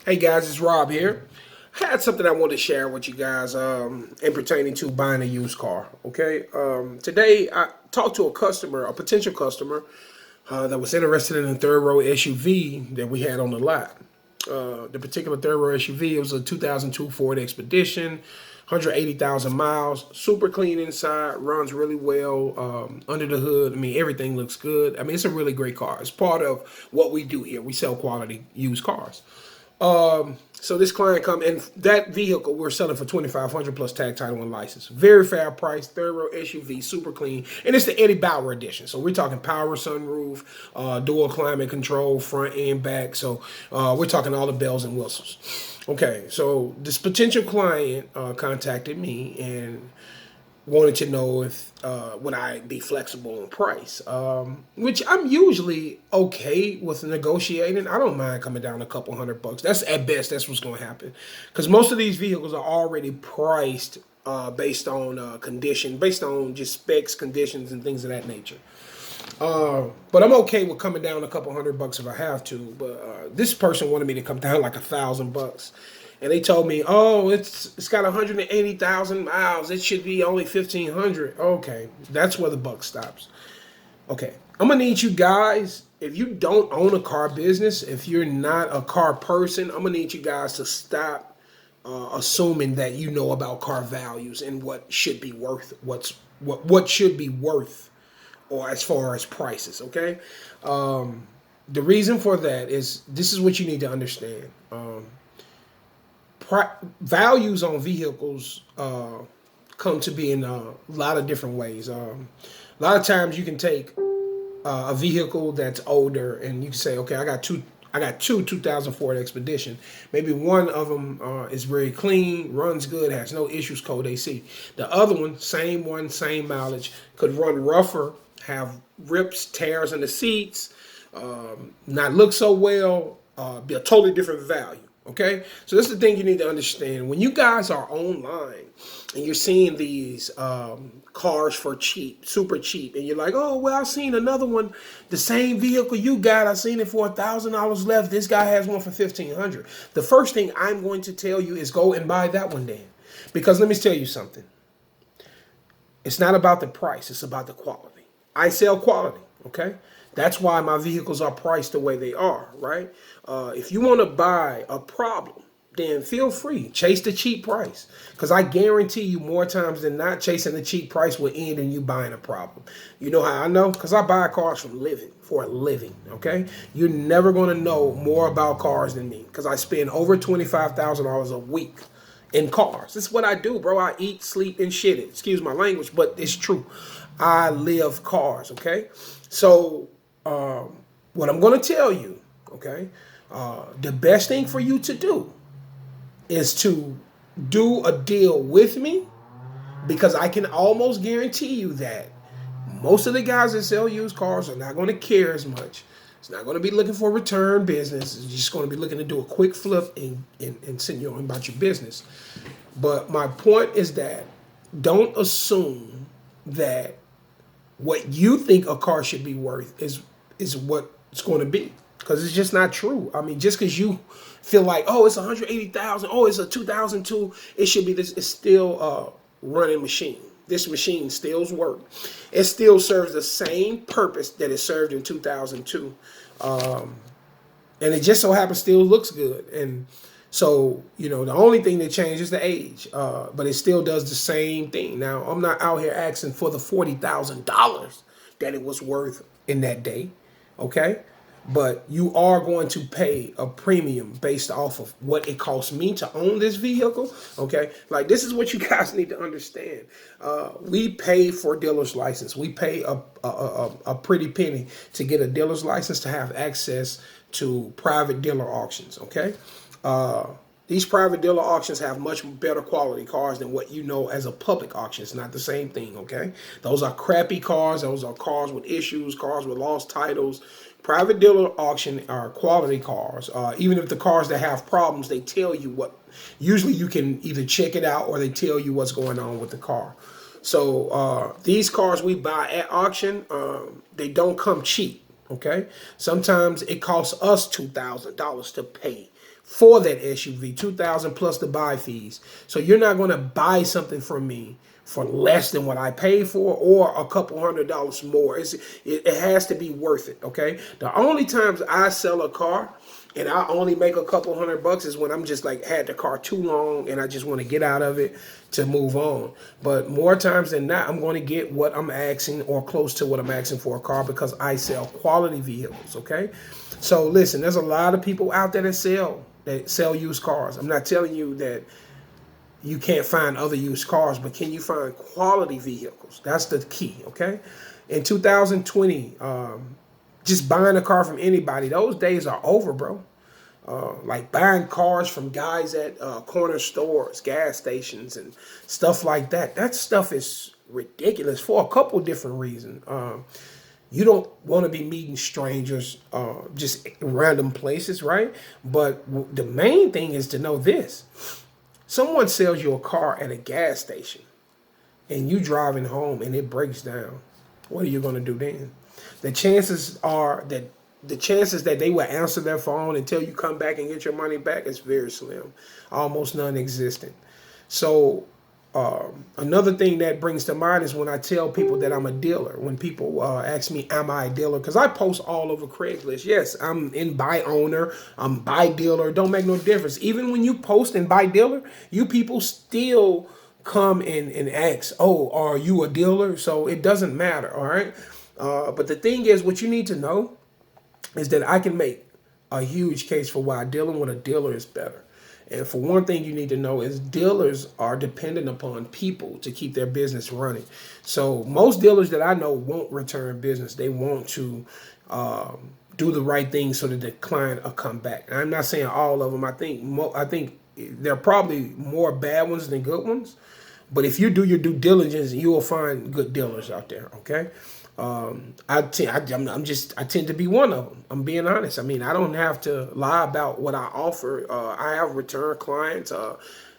Hey guys, it's Rob here. I had something I want to share with you guys in pertaining to buying a used car. Okay, today I talked to a customer, a potential customer, that was interested in a third row SUV that we had on the lot. The particular third row SUV, it was a 2002 Ford Expedition, 180,000 miles, super clean inside, runs really well under the hood. I mean, everything looks good. I mean, it's a really great car. It's part of what we do here. We sell quality used cars. So this client come and that vehicle we're selling for 2,500 plus tag, title, and license. Very fair price, third row SUV, super clean, and it's the Eddie Bauer edition. So we're talking power sunroof, dual climate control, front and back. So we're talking all the bells and whistles. Okay, so this potential client contacted me and wanted to know if would I be flexible on price, which I'm usually okay with negotiating. I don't mind coming down a couple $100. That's at best. That's what's going to happen, because most of these vehicles are already priced based on condition, based on just specs, conditions, and things of that nature. But I'm okay with coming down a couple $100 if I have to. But this person wanted me to come down like $1,000, and they told me, "Oh, it's got 180,000 miles. It should be only 1,500." Okay, that's where the buck stops. Okay, I'm gonna need you guys. If you don't own a car business, if you're not a car person, I'm gonna need you guys to stop assuming that you know about car values and what should be worth, what should be worth, or as far as prices. Okay, the reason for that is this is what you need to understand. Values on vehicles come to be in a lot of different ways. A lot of times you can take a vehicle that's older and you can say, okay, I got two 2000 Ford Expedition. Maybe one of them is very clean, runs good, has no issues, code AC. The other one, same mileage, could run rougher, have rips, tears in the seats, not look so well, be a totally different value. Okay, so this is the thing you need to understand. When you guys are online and you're seeing these cars for cheap, super cheap, and you're like, oh, well, I've seen another one, the same vehicle you got, I seen it for $1,000 left. This guy has one for 1,500. The first thing I'm going to tell you is go and buy that one then. Because let me tell you something. It's not about the price, it's about the quality. I sell quality, okay? That's why my vehicles are priced the way they are, right? If you want to buy a problem, then feel free. Chase the cheap price. Because I guarantee you more times than not, chasing the cheap price will end in you buying a problem. You know how I know? Because I buy cars for a living, okay? You're never going to know more about cars than me. Because I spend over $25,000 a week in cars. This is what I do, bro. I eat, sleep, and shit it. Excuse my language, but it's true. I live cars, okay? So, what I'm going to tell you, okay, the best thing for you to do is to do a deal with me, because I can almost guarantee you that most of the guys that sell used cars are not going to care as much. It's not going to be looking for return business. It's just going to be looking to do a quick flip and send you on about your business. But my point is that don't assume that what you think a car should be worth is what it's going to be, because it's just not true. I mean, just because you feel like, oh, it's 180,000, oh, it's a 2002, it should be this. It's still a running machine. This machine still works. It still serves the same purpose that it served in 2002, and it just so happens still looks good. And so, the only thing that changed is the age, but it still does the same thing. Now, I'm not out here asking for the $40,000 that it was worth in that day, okay? But you are going to pay a premium based off of what it costs me to own this vehicle, okay? Like, this is what you guys need to understand. We pay for dealer's license. We pay a pretty penny to get a dealer's license to have access to private dealer auctions, okay? These private dealer auctions have much better quality cars than what you know as a public auction. It's not the same thing, okay? Those are crappy cars. Those are cars with issues, cars with lost titles. Private dealer auction are quality cars. Even if the cars that have problems, they tell you what. Usually you can either check it out or they tell you what's going on with the car. So these cars we buy at auction, they don't come cheap, okay? Sometimes it costs us $2,000 to pay for that SUV, 2,000 plus the buy fees. So you're not going to buy something from me for less than what I paid for, or a couple $100 more. It has to be worth it. Okay. The only times I sell a car and I only make a couple $100 is when I'm just like had the car too long and I just want to get out of it to move on. But more times than not, I'm going to get what I'm asking or close to what I'm asking for a car, because I sell quality vehicles. Okay. So listen, there's a lot of people out there that sell used cars. I'm not telling you that you can't find other used cars, but can you find quality vehicles? That's the key. Okay. In 2020, just buying a car from anybody, those days are over, bro. Like buying cars from guys at corner stores, gas stations, and stuff like that. That stuff is ridiculous for a couple different reasons. You don't want to be meeting strangers just in random places, right? But the main thing is to know this. Someone sells you a car at a gas station and you driving home and it breaks down. What are you going to do then? The chances that they will answer their phone until you come back and get your money back is very slim, almost non-existent. So another thing that brings to mind is when I tell people that I'm a dealer. When people ask me, am I a dealer? Because I post all over Craigslist. Yes, I'm in buy owner, I'm buy dealer. Don't make no difference. Even when you post in buy dealer, you people still come and ask, oh, are you a dealer? So it doesn't matter, all right? But the thing is, what you need to know is that I can make a huge case for why dealing with a dealer is better. And for one thing you need to know is dealers are dependent upon people to keep their business running. So most dealers that I know won't return business. They want to do the right thing so that the client will come back. And I'm not saying all of them. I think there are probably more bad ones than good ones. But if you do your due diligence, you will find good dealers out there. Okay. I tend to be one of them. I'm being honest. I mean, I don't have to lie about what I offer. I have return clients.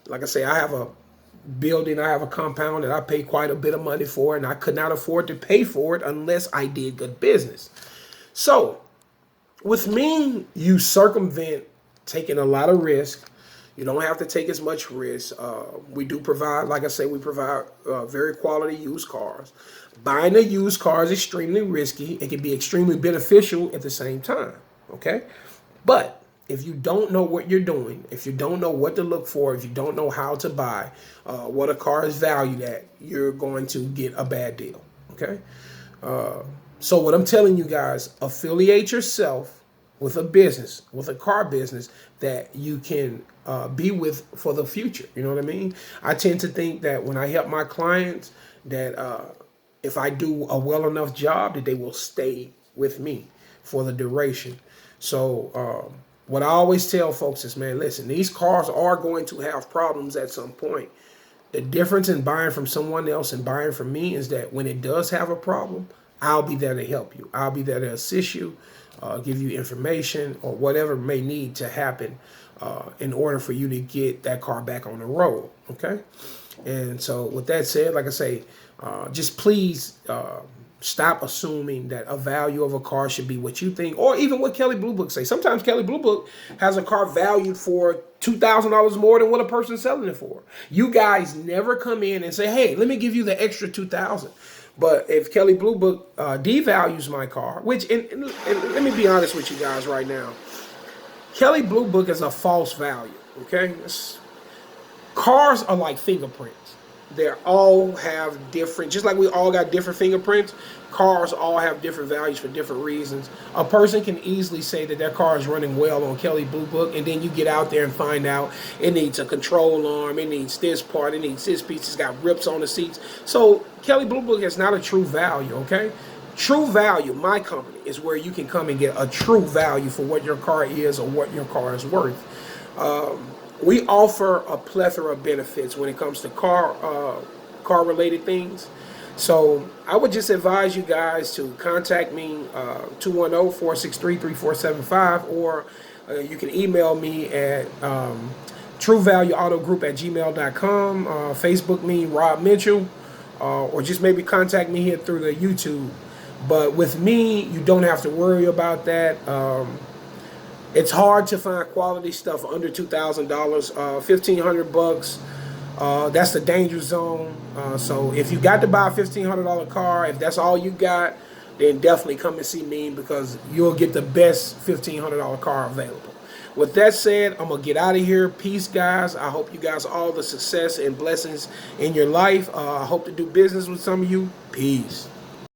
Like I say, I have a building, I have a compound that I pay quite a bit of money for, and I could not afford to pay for it unless I did good business. So with me, you circumvent taking a lot of risk. You don't have to take as much risk. We do provide, like I say, we provide very quality used cars. Buying a used car is extremely risky. It can be extremely beneficial at the same time, okay? But if you don't know what you're doing, if you don't know what to look for, if you don't know how to buy, what a car is valued at, you're going to get a bad deal, okay? So what I'm telling you guys, affiliate yourself with a business, with a car business that you can be with for the future. You know what I mean? I tend to think that when I help my clients, that if I do a well enough job, that they will stay with me for the duration. So what I always tell folks is, man, listen, these cars are going to have problems at some point. The difference in buying from someone else and buying from me is that when it does have a problem, I'll be there to help you. I'll be there to assist you, give you information or whatever may need to happen in order for you to get that car back on the road, okay? And so with that said, like I say, just please stop assuming that a value of a car should be what you think, or even what Kelley Blue Book say. Sometimes Kelley Blue Book has a car valued for $2,000 more than what a person's selling it for. You guys never come in and say, hey, let me give you the extra $2,000. But if Kelley Blue Book devalues my car, which, and let me be honest with you guys right now, Kelley Blue Book is a false value, okay? Cars are like fingerprints. They all have different, just like we all got different fingerprints, cars all have different values for different reasons. A person can easily say that their car is running well on Kelley Blue Book, and then you get out there and find out it needs a control arm, it needs this part, it needs this piece, it's got rips on the seats. So Kelley Blue Book is not a true value, okay? True Value, my company, is where you can come and get a true value for what your car is or what your car is worth. We offer a plethora of benefits when it comes to car-related things. So I would just advise you guys to contact me, 210-463-3475, or you can email me at truevalueautogroup@gmail.com, Facebook me, Rob Mitchell, or just maybe contact me here through the YouTube. But with me, you don't have to worry about that. It's hard to find quality stuff under $2,000. $1,500. That's the danger zone. So if you got to buy a $1,500 car, if that's all you got, then definitely come and see me, because you'll get the best $1,500 car available. With that said, I'm gonna get out of here. Peace, guys. I hope you guys all the success and blessings in your life. I hope to do business with some of you. Peace.